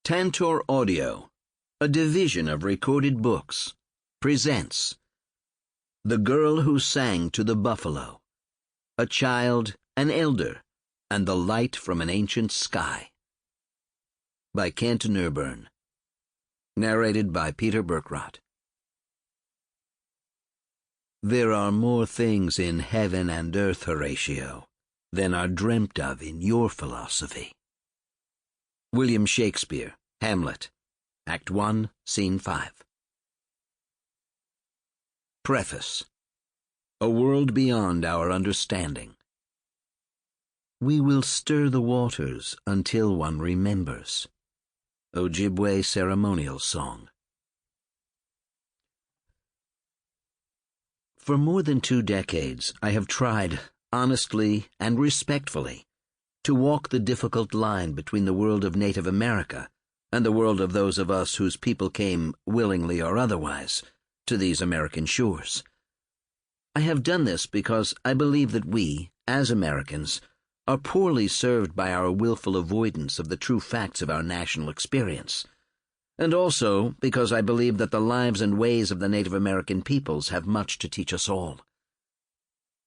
Tantor Audio, a division of Recorded Books, presents The Girl Who Sang to the Buffalo, a Child, an Elder, and the Light from an Ancient Sky, by Kent Nerburn. Narrated by Peter Berkrot. There are more things in heaven and earth, Horatio, than are dreamt of in your philosophy. William Shakespeare, Hamlet, Act 1, Scene 5. Preface. A world beyond our understanding. We will stir the waters until one remembers. Ojibwe Ceremonial Song. For more than 2 decades, I have tried, honestly and respectfully, to walk the difficult line between the world of Native America and the world of those of us whose people came, willingly or otherwise, to these American shores. I have done this because I believe that we, as Americans, are poorly served by our willful avoidance of the true facts of our national experience, and also because I believe that the lives and ways of the Native American peoples have much to teach us all.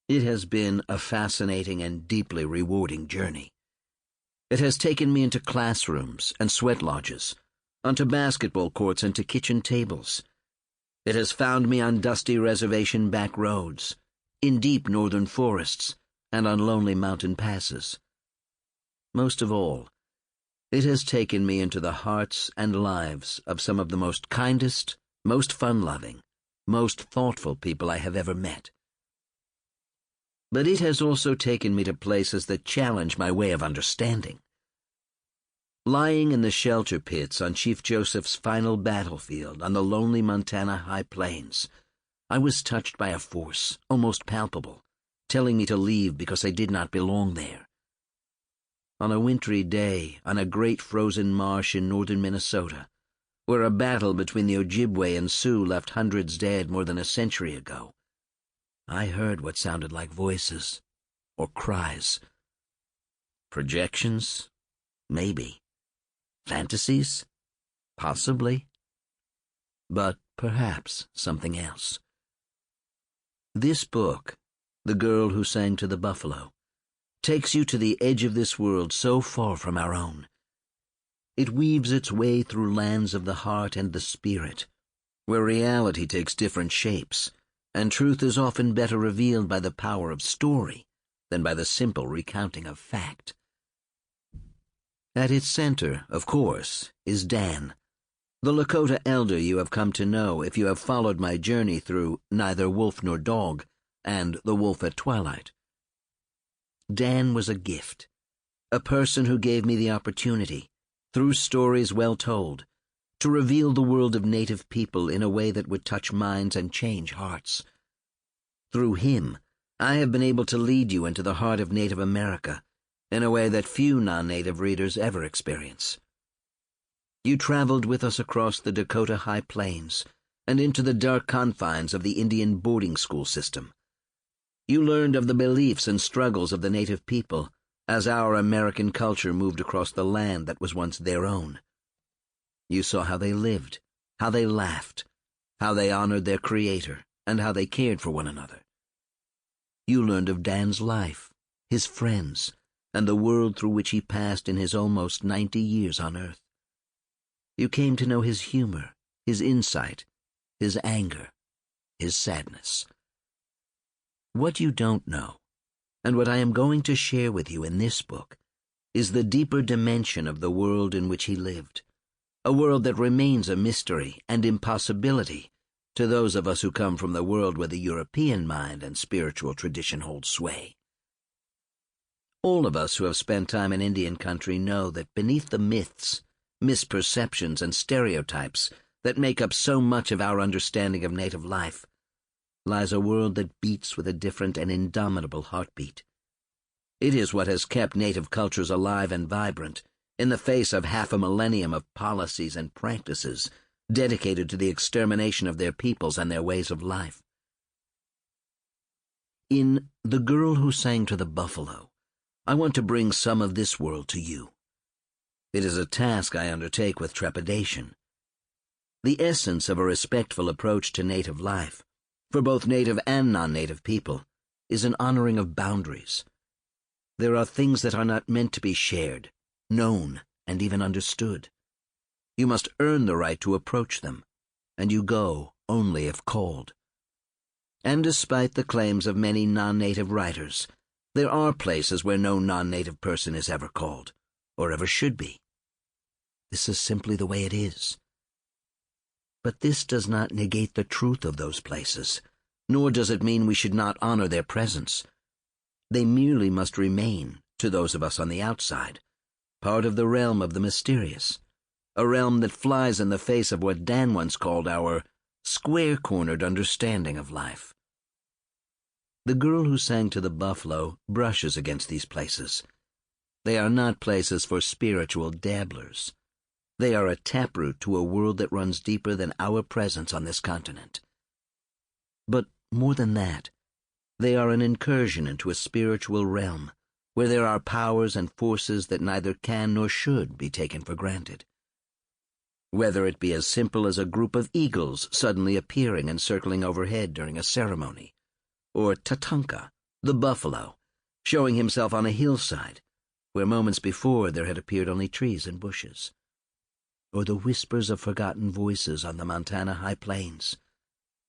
It has been a fascinating and deeply rewarding journey. It has taken me into classrooms and sweat lodges, onto basketball courts and to kitchen tables. It has found me on dusty reservation back roads, in deep northern forests, and on lonely mountain passes. Most of all, it has taken me into the hearts and lives of some of the most kindest, most fun-loving, most thoughtful people I have ever met. But it has also taken me to places that challenge my way of understanding. Lying in the shelter pits on Chief Joseph's final battlefield on the lonely Montana high plains, I was touched by a force, almost palpable, telling me to leave because I did not belong there. On a wintry day, on a great frozen marsh in northern Minnesota, where a battle between the Ojibwe and Sioux left hundreds dead more than a century ago, I heard what sounded like voices, or cries. Projections? Maybe. Fantasies? Possibly. But perhaps something else. This book, The Girl Who Sang to the Buffalo, takes you to the edge of this world so far from our own. It weaves its way through lands of the heart and the spirit, where reality takes different shapes, and truth is often better revealed by the power of story than by the simple recounting of fact. At its center, of course, is Dan, the Lakota elder you have come to know if you have followed my journey through Neither Wolf Nor Dog and The Wolf at Twilight. Dan was a gift, a person who gave me the opportunity, through stories well told, to reveal the world of Native people in a way that would touch minds and change hearts. Through him, I have been able to lead you into the heart of Native America in a way that few non-Native readers ever experience. You traveled with us across the Dakota High Plains and into the dark confines of the Indian boarding school system. You learned of the beliefs and struggles of the Native people as our American culture moved across the land that was once their own. You saw how they lived, how they laughed, how they honored their Creator, and how they cared for one another. You learned of Dan's life, his friends, and the world through which he passed in his almost 90 years on Earth. You came to know his humor, his insight, his anger, his sadness. What you don't know, and what I am going to share with you in this book, is the deeper dimension of the world in which he lived. A world that remains a mystery and impossibility to those of us who come from the world where the European mind and spiritual tradition hold sway. All of us who have spent time in Indian country know that beneath the myths, misperceptions, and stereotypes that make up so much of our understanding of Native life lies a world that beats with a different and indomitable heartbeat. It is what has kept Native cultures alive and vibrant in the face of half a millennium of policies and practices dedicated to the extermination of their peoples and their ways of life. In The Girl Who Sang to the Buffalo, I want to bring some of this world to you. It is a task I undertake with trepidation. The essence of a respectful approach to native life, for both native and non-native people, is an honoring of boundaries. There are things that are not meant to be shared, known, and even understood. You must earn the right to approach them, and you go only if called. And despite the claims of many non-native writers, there are places where no non-native person is ever called, or ever should be. This is simply the way it is. But this does not negate the truth of those places, nor does it mean we should not honor their presence. They merely must remain, to those of us on the outside, part of the realm of the mysterious, a realm that flies in the face of what Dan once called our square-cornered understanding of life. The girl who sang to the buffalo brushes against these places. They are not places for spiritual dabblers. They are a taproot to a world that runs deeper than our presence on this continent. But more than that, they are an incursion into a spiritual realm where there are powers and forces that neither can nor should be taken for granted. Whether it be as simple as a group of eagles suddenly appearing and circling overhead during a ceremony, or Tatanka, the buffalo, showing himself on a hillside where moments before there had appeared only trees and bushes, or the whispers of forgotten voices on the Montana high plains.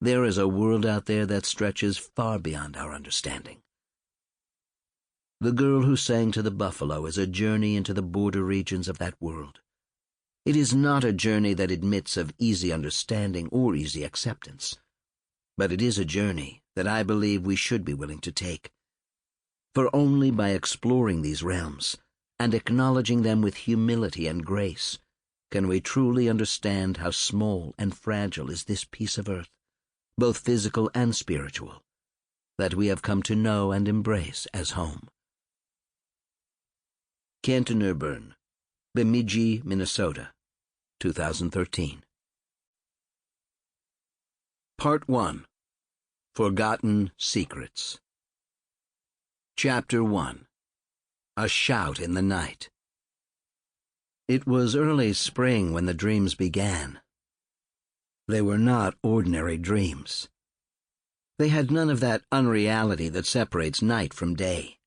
There is a world out there that stretches far beyond our understanding. The girl who sang to the buffalo is a journey into the border regions of that world. It is not a journey that admits of easy understanding or easy acceptance, but it is a journey that I believe we should be willing to take. For only by exploring these realms and acknowledging them with humility and grace can we truly understand how small and fragile is this piece of earth, both physical and spiritual, that we have come to know and embrace as home. Kent Nerburn, Bemidji, Minnesota, 2013. Part 1. Forgotten Secrets. Chapter 1. A Shout in the Night. It was early spring when the dreams began. They were not ordinary dreams. They had none of that unreality that separates night from day.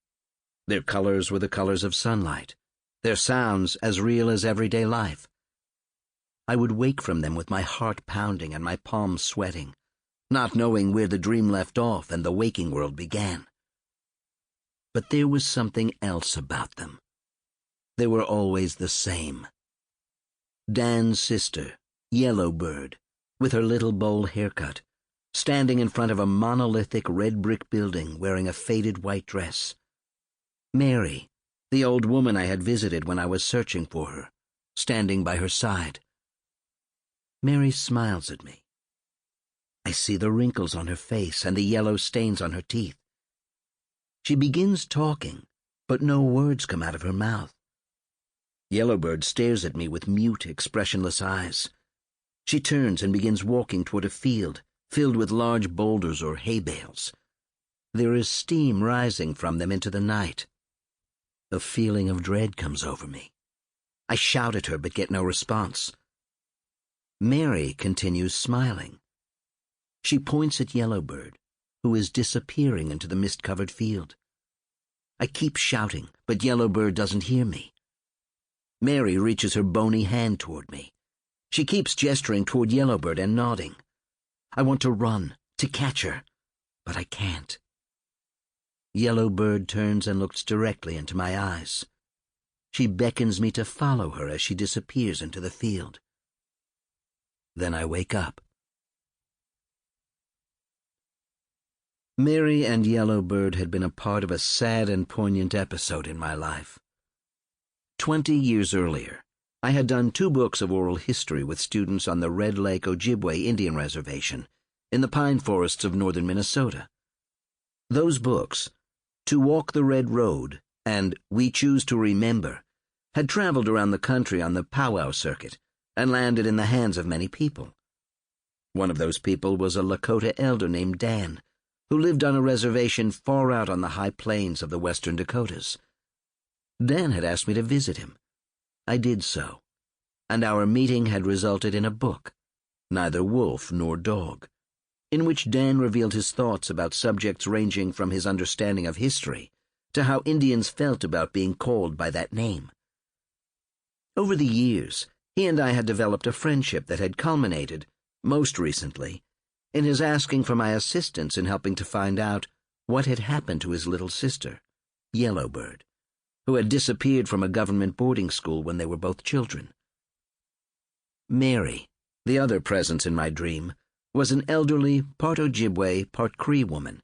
Their colors were the colors of sunlight, their sounds as real as everyday life. I would wake from them with my heart pounding and my palms sweating, not knowing where the dream left off and the waking world began. But there was something else about them. They were always the same. Dan's sister, Yellowbird, with her little bowl haircut, standing in front of a monolithic red brick building wearing a faded white dress. Mary, the old woman I had visited when I was searching for her, standing by her side. Mary smiles at me. I see the wrinkles on her face and the yellow stains on her teeth. She begins talking, but no words come out of her mouth. Yellowbird stares at me with mute, expressionless eyes. She turns and begins walking toward a field filled with large boulders or hay bales. There is steam rising from them into the night. A feeling of dread comes over me. I shout at her but get no response. Mary continues smiling. She points at Yellowbird, who is disappearing into the mist-covered field. I keep shouting, but Yellowbird doesn't hear me. Mary reaches her bony hand toward me. She keeps gesturing toward Yellowbird and nodding. I want to run, to catch her, but I can't. Yellowbird turns and looks directly into my eyes. She beckons me to follow her as she disappears into the field. Then I wake up. Mary and Yellowbird had been a part of a sad and poignant episode in my life. 20 years earlier, I had done 2 books of oral history with students on the Red Lake Ojibwe Indian Reservation in the pine forests of northern Minnesota. Those books, To Walk the Red Road and We Choose to Remember, had traveled around the country on the powwow circuit and landed in the hands of many people. One of those people was a Lakota elder named Dan, who lived on a reservation far out on the high plains of the western Dakotas. Dan had asked me to visit him. I did so, and our meeting had resulted in a book, Neither Wolf Nor Dog, in which Dan revealed his thoughts about subjects ranging from his understanding of history to how Indians felt about being called by that name. Over the years, he and I had developed a friendship that had culminated, most recently, in his asking for my assistance in helping to find out what had happened to his little sister, Yellowbird, who had disappeared from a government boarding school when they were both children. Mary, the other presence in my dream, was an elderly, part Ojibwe, part Cree woman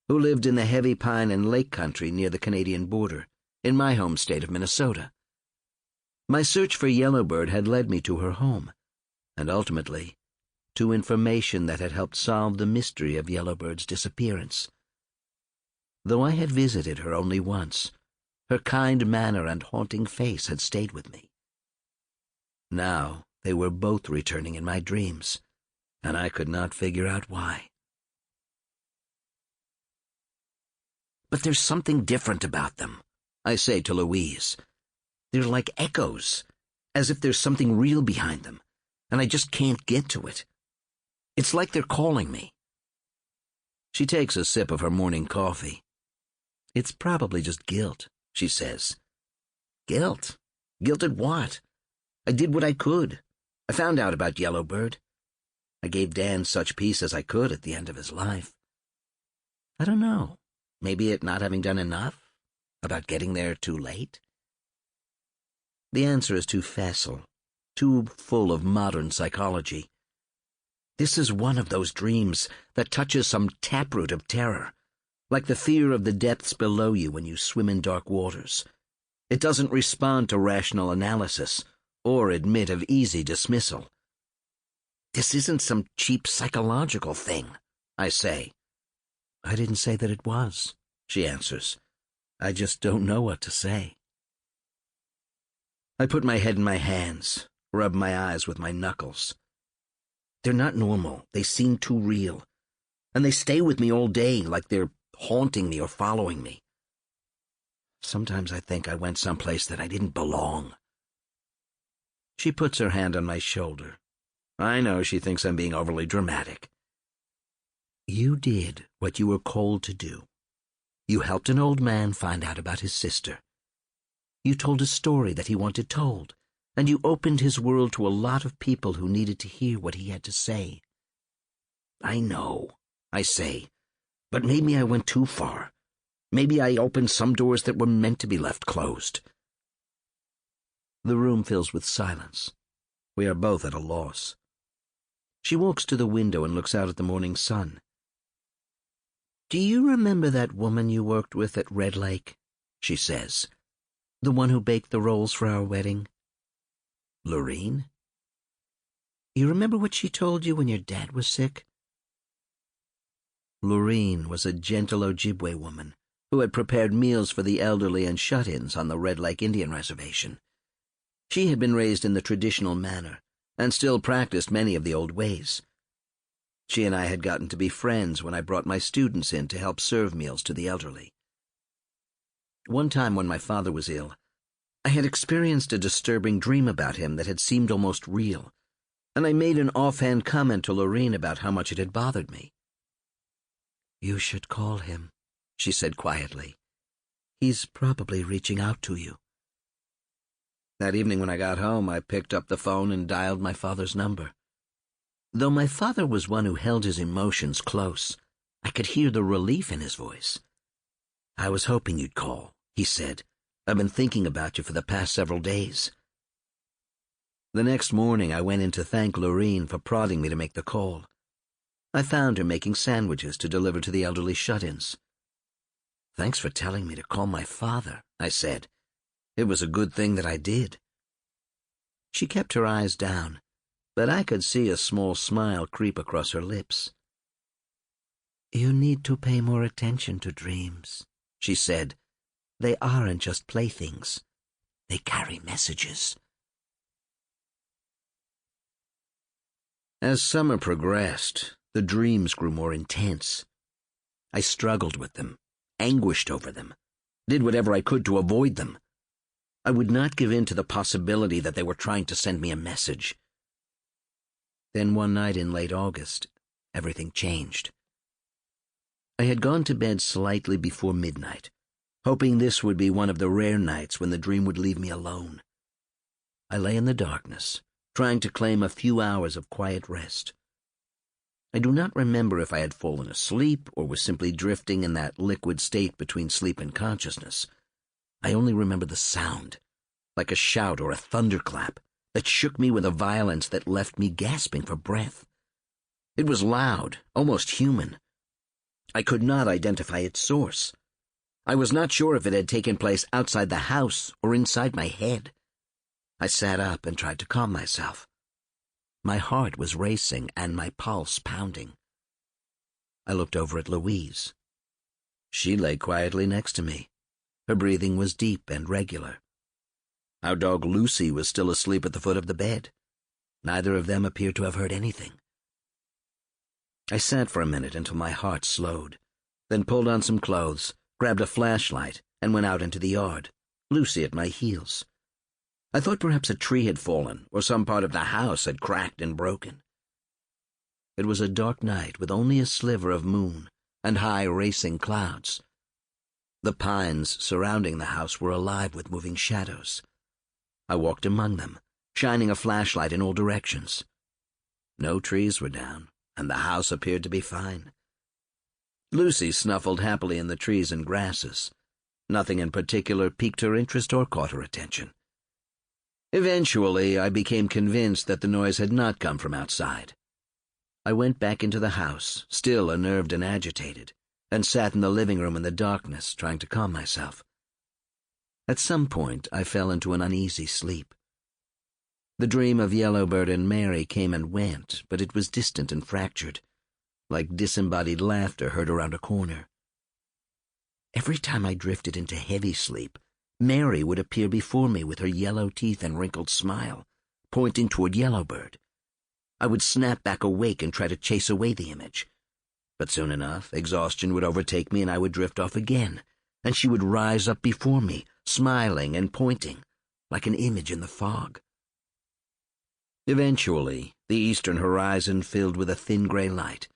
who lived in the heavy pine and lake country near the Canadian border, in my home state of Minnesota. My search for Yellowbird had led me to her home, and ultimately to information that had helped solve the mystery of Yellowbird's disappearance. Though I had visited her only once, her kind manner and haunting face had stayed with me. Now they were both returning in my dreams, and I could not figure out why. But there's something different about them, I say to Louise. They're like echoes, as if there's something real behind them, and I just can't get to it. It's like they're calling me. She takes a sip of her morning coffee. It's probably just guilt, she says. Guilt? Guilt at what? I did what I could. I found out about Yellowbird. I gave Dan such peace as I could at the end of his life. I don't know. Maybe at not having done enough? About getting there too late? The answer is too facile, too full of modern psychology. This is one of those dreams that touches some taproot of terror, like the fear of the depths below you when you swim in dark waters. It doesn't respond to rational analysis or admit of easy dismissal. This isn't some cheap psychological thing, I say. I didn't say that it was, she answers. I just don't know what to say. I put my head in my hands, rub my eyes with my knuckles. They're not normal. They seem too real. And they stay with me all day, like they're haunting me or following me. Sometimes I think I went someplace that I didn't belong. She puts her hand on my shoulder. I know she thinks I'm being overly dramatic. You did what you were called to do. You helped an old man find out about his sister. You told a story that he wanted told, and you opened his world to a lot of people who needed to hear what he had to say. I know, I say, but maybe I went too far. Maybe I opened some doors that were meant to be left closed. The room fills with silence. We are both at a loss. She walks to the window and looks out at the morning sun. Do you remember that woman you worked with at Red Lake? She says. The one who baked the rolls for our wedding? Lorene? You remember what she told you when your dad was sick? Lorene was a gentle Ojibwe woman who had prepared meals for the elderly and shut-ins on the Red Lake Indian Reservation. She had been raised in the traditional manner and still practiced many of the old ways. She and I had gotten to be friends when I brought my students in to help serve meals to the elderly. One time when my father was ill, I had experienced a disturbing dream about him that had seemed almost real, and I made an offhand comment to Lorene about how much it had bothered me. You should call him, she said quietly. He's probably reaching out to you. That evening when I got home, I picked up the phone and dialed my father's number. Though my father was one who held his emotions close, I could hear the relief in his voice. I was hoping you'd call, he said. I've been thinking about you for the past several days. The next morning, I went in to thank Lorene for prodding me to make the call. I found her making sandwiches to deliver to the elderly shut-ins. Thanks for telling me to call my father, I said. It was a good thing that I did. She kept her eyes down, but I could see a small smile creep across her lips. You need to pay more attention to dreams, she said. They aren't just playthings. They carry messages. As summer progressed, the dreams grew more intense. I struggled with them, anguished over them, did whatever I could to avoid them. I would not give in to the possibility that they were trying to send me a message. Then one night in late August, everything changed. I had gone to bed slightly before midnight, hoping this would be one of the rare nights when the dream would leave me alone. I lay in the darkness, trying to claim a few hours of quiet rest. I do not remember if I had fallen asleep or was simply drifting in that liquid state between sleep and consciousness. I only remember the sound, like a shout or a thunderclap, that shook me with a violence that left me gasping for breath. It was loud, almost human. I could not identify its source. I was not sure if it had taken place outside the house or inside my head. I sat up and tried to calm myself. My heart was racing and my pulse pounding. I looked over at Louise. She lay quietly next to me. Her breathing was deep and regular. Our dog Lucy was still asleep at the foot of the bed. Neither of them appeared to have heard anything. I sat for a minute until my heart slowed, then pulled on some clothes, grabbed a flashlight, and went out into the yard, Lucy at my heels. I thought perhaps a tree had fallen, or some part of the house had cracked and broken. It was a dark night with only a sliver of moon and high racing clouds. The pines surrounding the house were alive with moving shadows. I walked among them, shining a flashlight in all directions. No trees were down, and the house appeared to be fine. Lucy snuffled happily in the trees and grasses. Nothing in particular piqued her interest or caught her attention. Eventually, I became convinced that the noise had not come from outside. I went back into the house, still unnerved and agitated, and sat in the living room in the darkness, trying to calm myself. At some point, I fell into an uneasy sleep. The dream of Yellowbird and Mary came and went, but it was distant and fractured, like disembodied laughter heard around a corner. Every time I drifted into heavy sleep, Mary would appear before me with her yellow teeth and wrinkled smile, pointing toward Yellowbird. I would snap back awake and try to chase away the image. But soon enough, exhaustion would overtake me and I would drift off again, and she would rise up before me, smiling and pointing, like an image in the fog. Eventually, the eastern horizon filled with a thin gray light,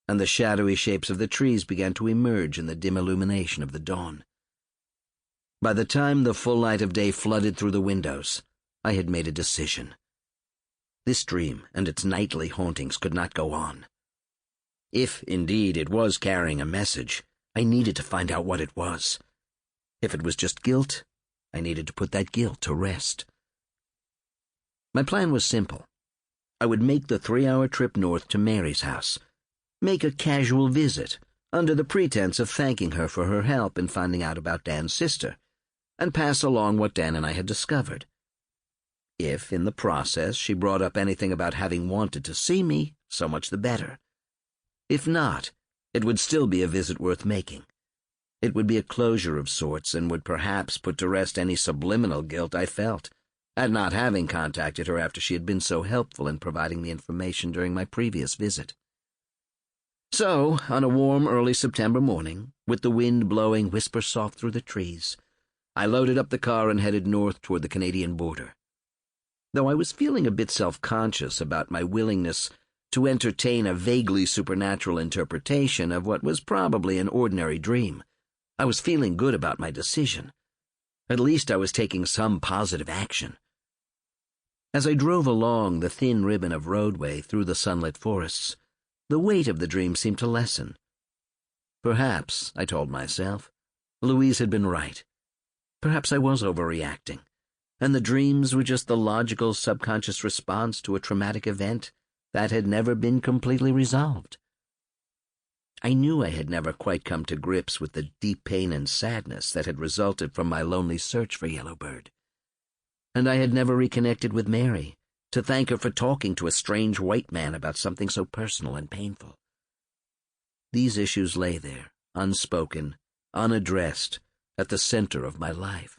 and the shadowy shapes of the trees began to emerge in the dim illumination of the dawn. By the time the full light of day flooded through the windows, I had made a decision. This dream and its nightly hauntings could not go on. If, indeed, it was carrying a message, I needed to find out what it was. If it was just guilt, I needed to put that guilt to rest. My plan was simple. I would make the 3-hour trip north to Mary's house, make a casual visit, under the pretense of thanking her for her help in finding out about Dan's sister, and pass along what Dan and I had discovered. If, in the process, she brought up anything about having wanted to see me, so much the better. If not, it would still be a visit worth making. It would be a closure of sorts and would perhaps put to rest any subliminal guilt I felt at not having contacted her after she had been so helpful in providing the information during my previous visit. So, on a warm early September morning, with the wind blowing whisper-soft through the trees, I loaded up the car and headed north toward the Canadian border. Though I was feeling a bit self-conscious about my willingness to entertain a vaguely supernatural interpretation of what was probably an ordinary dream, I was feeling good about my decision. At least I was taking some positive action. As I drove along the thin ribbon of roadway through the sunlit forests, the weight of the dream seemed to lessen. Perhaps, I told myself, Louise had been right. Perhaps I was overreacting, and the dreams were just the logical subconscious response to a traumatic event that had never been completely resolved. I knew I had never quite come to grips with the deep pain and sadness that had resulted from my lonely search for Yellowbird. And I had never reconnected with Mary to thank her for talking to a strange white man about something so personal and painful. These issues lay there, unspoken, unaddressed, at the center of my life.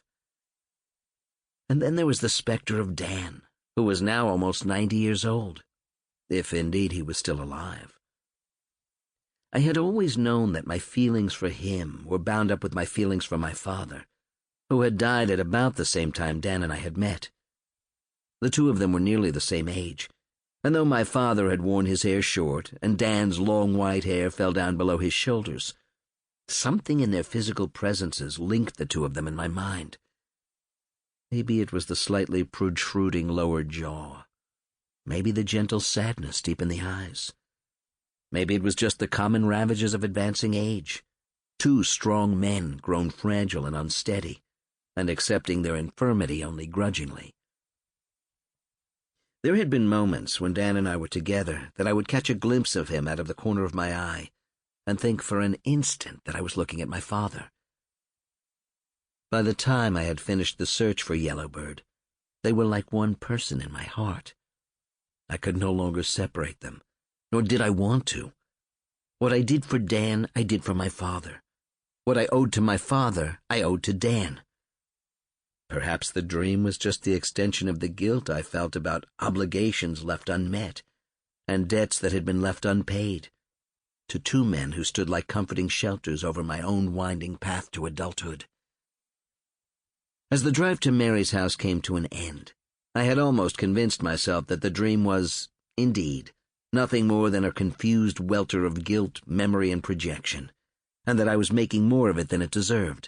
And then there was the specter of Dan, who was now almost 90 years old, if indeed he was still alive. I had always known that my feelings for him were bound up with my feelings for my father, who had died at about the same time Dan and I had met. The two of them were nearly the same age, and though my father had worn his hair short and Dan's long white hair fell down below his shoulders, something in their physical presences linked the two of them in my mind. Maybe it was the slightly protruding lower jaw. Maybe the gentle sadness deep in the eyes. Maybe it was just the common ravages of advancing age. Two strong men grown fragile and unsteady, and accepting their infirmity only grudgingly. There had been moments when Dan and I were together that I would catch a glimpse of him out of the corner of my eye and think for an instant that I was looking at my father. By the time I had finished the search for Yellowbird, they were like one person in my heart. I could no longer separate them, nor did I want to. What I did for Dan, I did for my father. What I owed to my father, I owed to Dan. Perhaps the dream was just the extension of the guilt I felt about obligations left unmet and debts that had been left unpaid, to two men who stood like comforting shelters over my own winding path to adulthood. As the drive to Mary's house came to an end, I had almost convinced myself that the dream was, indeed, nothing more than a confused welter of guilt, memory, and projection, and that I was making more of it than it deserved.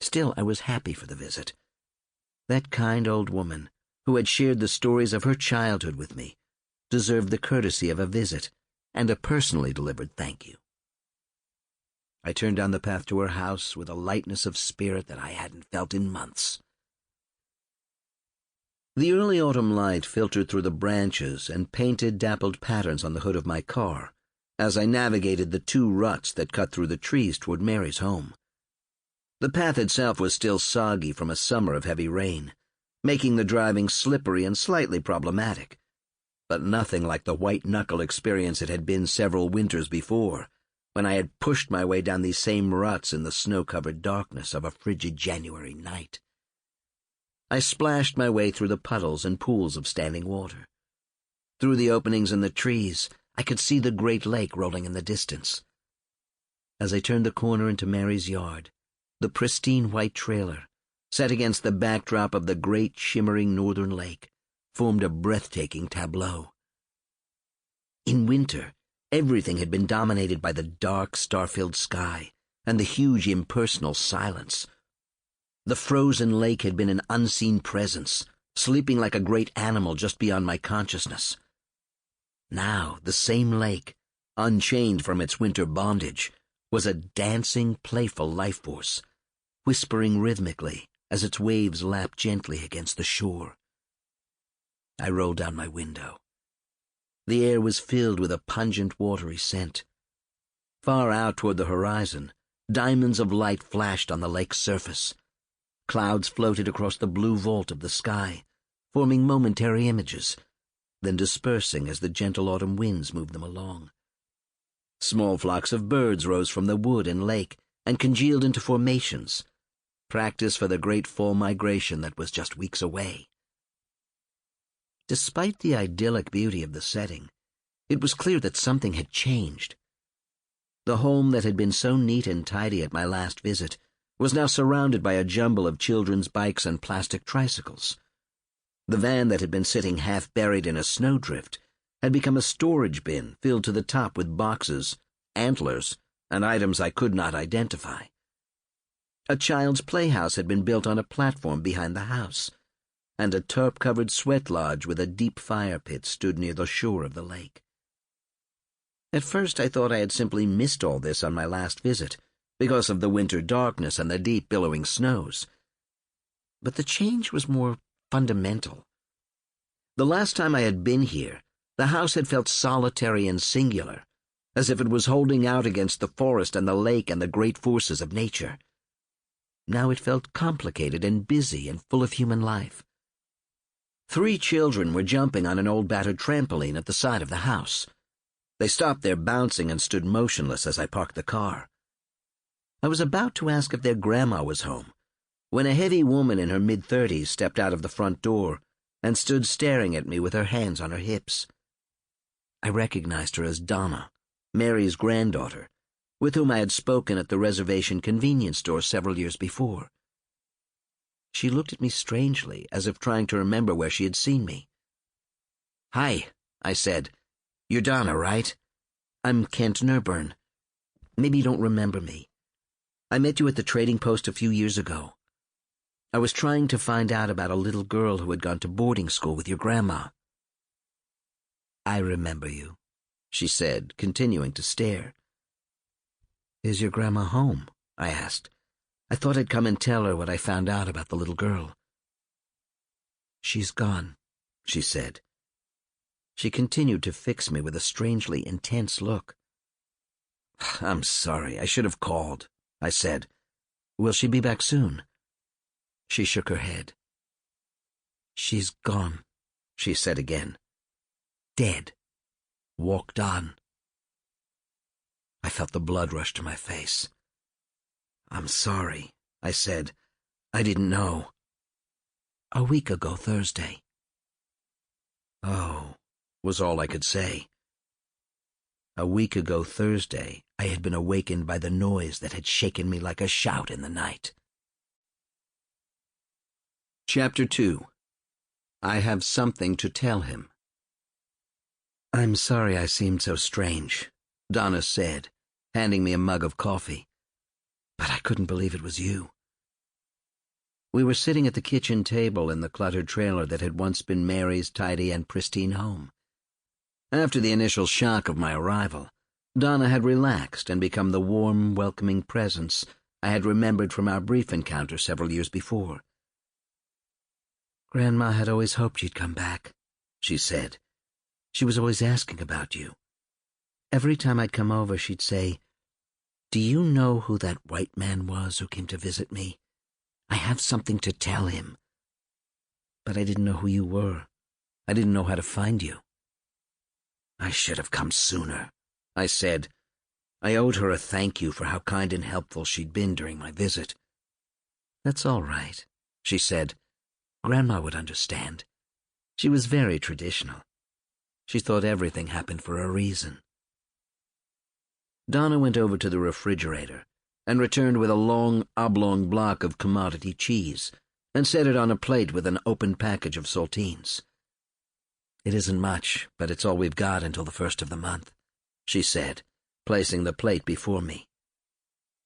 Still, I was happy for the visit. That kind old woman, who had shared the stories of her childhood with me, deserved the courtesy of a visit and a personally delivered thank you. I turned down the path to her house with a lightness of spirit that I hadn't felt in months. The early autumn light filtered through the branches and painted dappled patterns on the hood of my car as I navigated the two ruts that cut through the trees toward Mary's home. The path itself was still soggy from a summer of heavy rain, making the driving slippery and slightly problematic, but nothing like the white-knuckle experience it had been several winters before, when I had pushed my way down these same ruts in the snow-covered darkness of a frigid January night. I splashed my way through the puddles and pools of standing water. Through the openings in the trees, I could see the great lake rolling in the distance. As I turned the corner into Mary's yard, the pristine white trailer, set against the backdrop of the great shimmering northern lake, formed a breathtaking tableau. In winter, everything had been dominated by the dark, star-filled sky and the huge impersonal silence. The frozen lake had been an unseen presence, sleeping like a great animal just beyond my consciousness. Now, the same lake, unchained from its winter bondage, was a dancing, playful life force, whispering rhythmically as its waves lapped gently against the shore. I rolled down my window. The air was filled with a pungent, watery scent. Far out toward the horizon, diamonds of light flashed on the lake's surface. Clouds floated across the blue vault of the sky, forming momentary images, then dispersing as the gentle autumn winds moved them along. Small flocks of birds rose from the wood and lake and congealed into formations, practice for the great fall migration that was just weeks away. Despite the idyllic beauty of the setting, it was clear that something had changed. The home that had been so neat and tidy at my last visit was now surrounded by a jumble of children's bikes and plastic tricycles. The van that had been sitting half buried in a snowdrift had become a storage bin filled to the top with boxes, antlers, and items I could not identify. A child's playhouse had been built on a platform behind the house, and a tarp-covered sweat lodge with a deep fire pit stood near the shore of the lake. At first I thought I had simply missed all this on my last visit, because of the winter darkness and the deep billowing snows. But the change was more fundamental. The last time I had been here, the house had felt solitary and singular, as if it was holding out against the forest and the lake and the great forces of nature. Now it felt complicated and busy and full of human life. 3 children were jumping on an old battered trampoline at the side of the house. They stopped their bouncing and stood motionless as I parked the car. I was about to ask if their grandma was home, when a heavy woman in her mid-30s stepped out of the front door and stood staring at me with her hands on her hips. I recognized her as Donna, Mary's granddaughter, with whom I had spoken at the reservation convenience store several years before. She looked at me strangely, as if trying to remember where she had seen me. "Hi," I said. "You're Donna, right? I'm Kent Nerburn. Maybe you don't remember me. I met you at the trading post a few years ago. I was trying to find out about a little girl who had gone to boarding school with your grandma." "I remember you," she said, continuing to stare. "Is your grandma home?" I asked. I thought I'd come and tell her what I found out about the little girl. "She's gone," she said. She continued to fix me with a strangely intense look. "I'm sorry, I should have called," I said. "Will she be back soon?" She shook her head. "She's gone," she said again. "Dead. Walked on." I felt the blood rush to my face. "I'm sorry," I said. "I didn't know." "A week ago Thursday." "Oh," was all I could say. A week ago Thursday, I had been awakened by the noise that had shaken me like a shout in the night. Chapter 2. I Have Something to Tell Him. "I'm sorry I seemed so strange," Donna said, handing me a mug of coffee. "But I couldn't believe it was you." We were sitting at the kitchen table in the cluttered trailer that had once been Mary's tidy and pristine home. After the initial shock of my arrival, Donna had relaxed and become the warm, welcoming presence I had remembered from our brief encounter several years before. "Grandma had always hoped you'd come back," she said. "She was always asking about you. Every time I'd come over, she'd say, 'Do you know who that white man was who came to visit me? I have something to tell him.' But I didn't know who you were. I didn't know how to find you." "I should have come sooner," I said. I owed her a thank you for how kind and helpful she'd been during my visit. "That's all right," she said. "Grandma would understand. She was very traditional. She thought everything happened for a reason." Donna went over to the refrigerator and returned with a long, oblong block of commodity cheese and set it on a plate with an open package of saltines. "It isn't much, but it's all we've got until the 1st of the month," she said, placing the plate before me.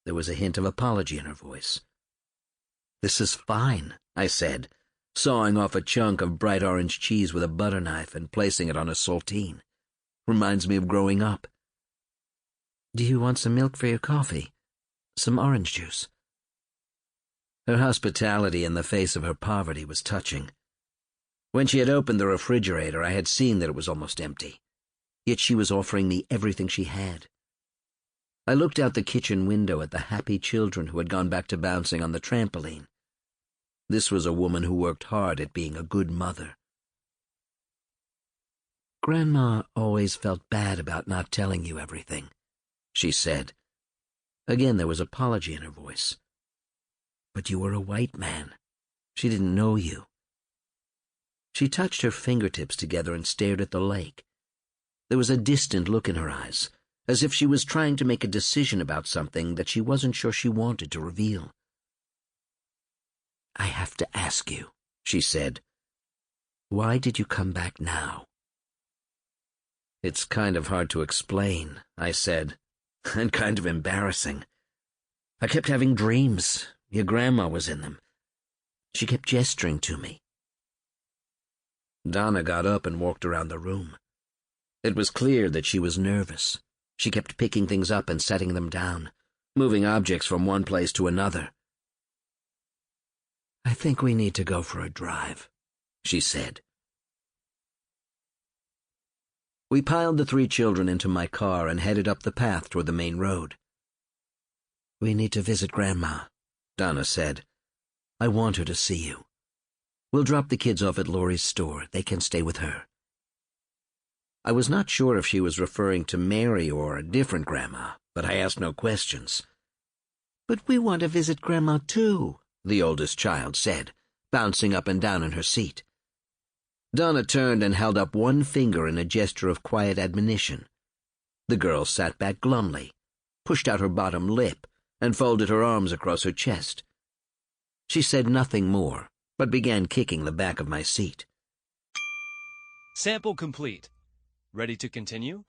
There was a hint of apology in her voice. "This is fine," I said, sawing off a chunk of bright orange cheese with a butter knife and placing it on a saltine. "Reminds me of growing up." "Do you want some milk for your coffee? Some orange juice?" Her hospitality in the face of her poverty was touching. When she had opened the refrigerator, I had seen that it was almost empty. Yet she was offering me everything she had. I looked out the kitchen window at the happy children who had gone back to bouncing on the trampoline. This was a woman who worked hard at being a good mother. "Grandma always felt bad about not telling you everything," she said. Again there was apology in her voice. "But you were a white man. She didn't know you." She touched her fingertips together and stared at the lake. There was a distant look in her eyes, as if she was trying to make a decision about something that she wasn't sure she wanted to reveal. "I have to ask you," she said. "Why did you come back now?" "It's kind of hard to explain," I said, "and kind of embarrassing. I kept having dreams. Your grandma was in them. She kept gesturing to me." Donna got up and walked around the room. It was clear that she was nervous. She kept picking things up and setting them down, moving objects from one place to another. "I think we need to go for a drive," she said. We piled the 3 children into my car and headed up the path toward the main road. "We need to visit Grandma," Donna said. "I want her to see you. We'll drop the kids off at Laurie's store. They can stay with her." I was not sure if she was referring to Mary or a different grandma, but I asked no questions. "But we want to visit Grandma too," the oldest child said, bouncing up and down in her seat. Donna turned and held up one finger in a gesture of quiet admonition. The girl sat back glumly, pushed out her bottom lip, and folded her arms across her chest. She said nothing more, but began kicking the back of my seat. Sample complete. Ready to continue?